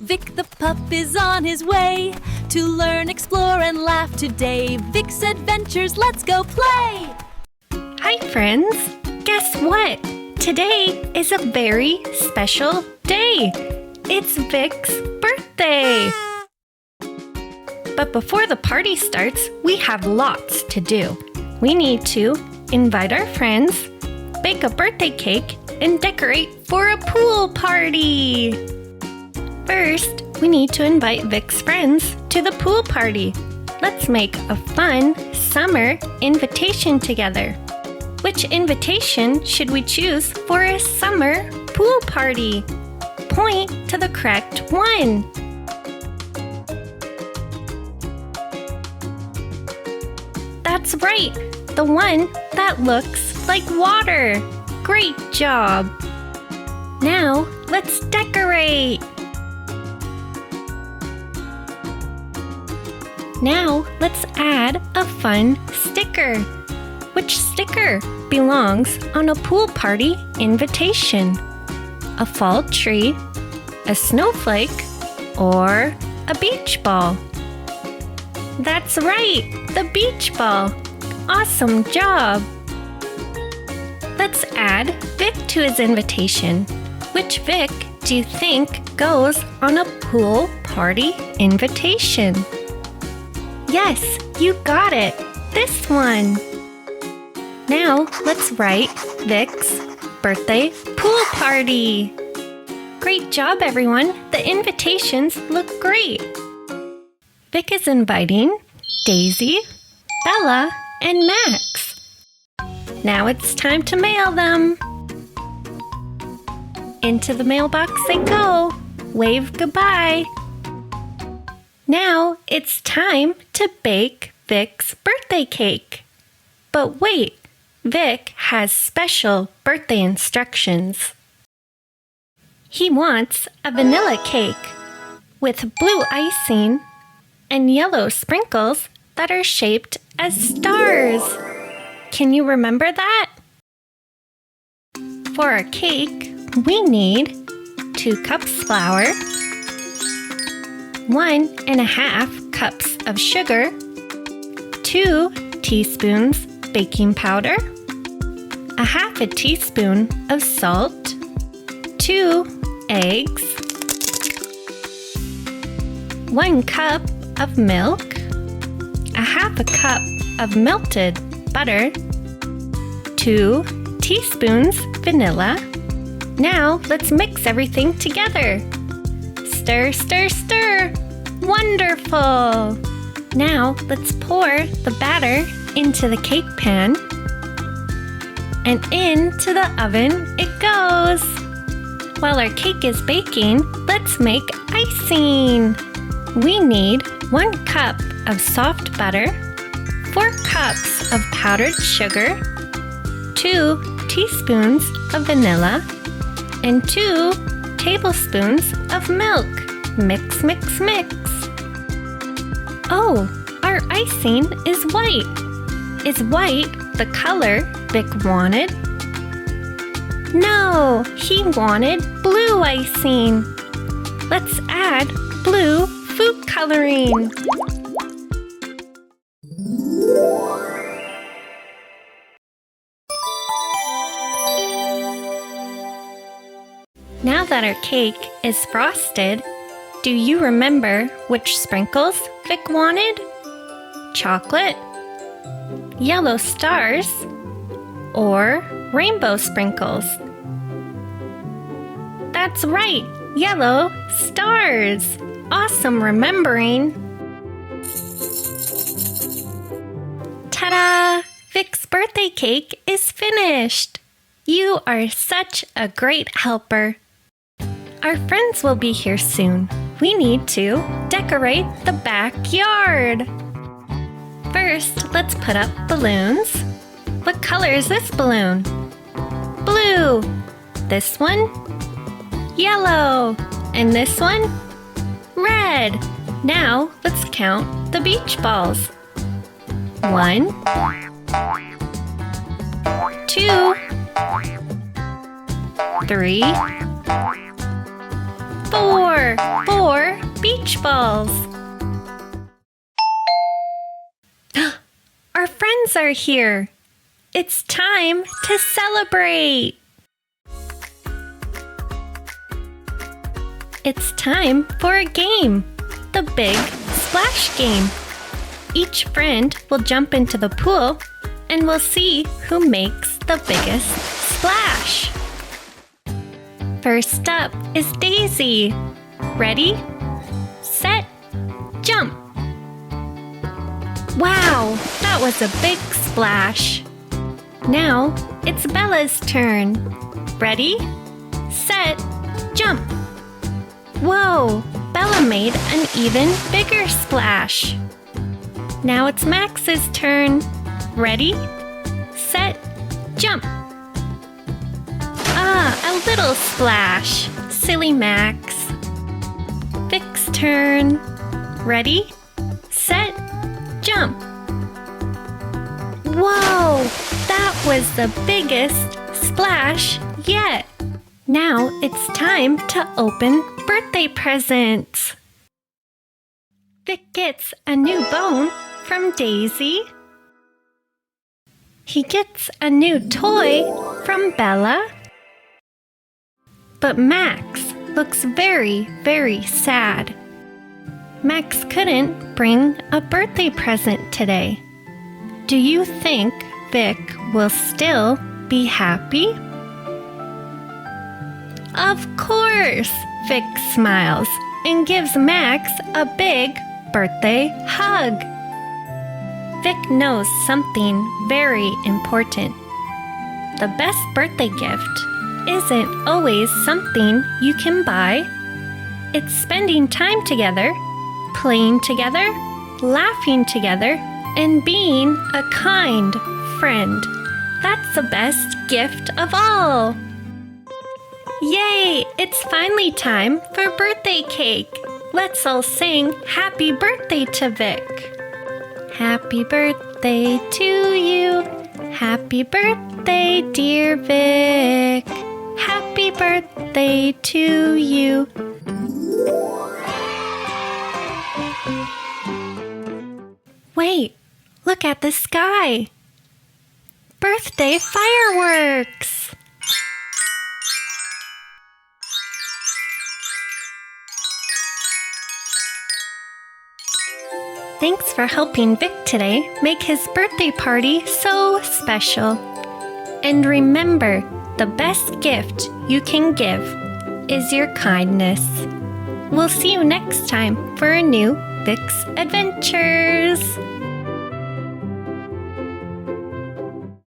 Vic the pup is on his way to learn, explore, and laugh today. Vic's Adventures, let's go play! Hi friends! Guess what? Today is a very special day. It's Vic's birthday! But before the party starts, we have lots to do. We need to invite our friends, bake a birthday cake, and decorate for a pool party! First, we need to invite Vic's friends to the pool party. Let's make a fun summer invitation together. Which invitation should we choose for a summer pool party? Point to the correct one. That's right, the one that looks like water. Great job! Now, let's decorate! Now, let's add a fun sticker. Which sticker belongs on a pool party invitation? A fall tree, a snowflake, or a beach ball? That's right, the beach ball. Awesome job! Let's add Vic to his invitation. Which Vic do you think goes on a pool party invitation? Yes, you got it! This one! Now, let's write Vic's birthday pool party! Great job, everyone! The invitations look great! Vic is inviting Daisy, Bella, and Max. Now it's time to mail them! Into the mailbox they go! Wave goodbye! Now it's time to bake Vic's birthday cake. But wait, Vic has special birthday instructions. He wants a vanilla cake with blue icing and yellow sprinkles that are shaped as stars. Can you remember that? For our cake, we need 2 cups flour, 1.5 cups of sugar, 2 teaspoons baking powder, 1/2 teaspoon of salt, 2 eggs, 1 cup of milk, 1/2 cup of melted butter, 2 teaspoons vanilla. Now let's mix everything together. Stir, stir, stir! Wonderful! Now let's pour the batter into the cake pan, and into the oven it goes. While our cake is baking, let's make icing. We need 1 cup of soft butter, 4 cups of powdered sugar, 2 teaspoons of vanilla, and 2 tablespoons of milk. Mix, mix, mix. Oh, our icing is white. Is white the color Vic wanted? No, he wanted blue icing. Let's add blue food coloring. Now that our cake is frosted, do you remember which sprinkles Vic wanted? Chocolate, yellow stars, or rainbow sprinkles? That's right, yellow stars! Awesome remembering! Ta-da! Vic's birthday cake is finished! You are such a great helper! Our friends will be here soon. We need to decorate the backyard. First, let's put up balloons. What color is this balloon? Blue. This one? Yellow. And this one? Red. Now, let's count the beach balls. 1, 2, 3, Four beach balls. Our friends are here. It's time to celebrate. It's time for a game, the Big Splash Game. Each friend will jump into the pool and we'll see who makes the biggest splash. First up is Daisy. Ready, set, jump. Wow, that was a big splash. Now it's Bella's turn. Ready, set, jump. Whoa, Bella made an even bigger splash. Now it's Max's turn. Ready, set, jump. A little splash. Silly Max. Vic's turn. Ready, set, jump. Whoa, that was the biggest splash yet. Now it's time to open birthday presents. Vic gets a new bone from Daisy. He gets a new toy from Bella. But Max looks very, very sad. Max couldn't bring a birthday present today. Do you think Vic will still be happy? Of course! Vic smiles and gives Max a big birthday hug. Vic knows something very important. The best birthday gift isn't always something you can buy. It's spending time together, playing together, laughing together, and being a kind friend. That's the best gift of all. Yay! It's finally time for birthday cake. Let's all sing happy birthday to Vic. Happy birthday to you. Happy birthday, dear Vic. Happy birthday to you. Wait, look at the sky. Birthday fireworks. Thanks for helping Vic today make his birthday party so special. And remember, the best gift you can give is your kindness. We'll see you next time for a new Vic's Adventures.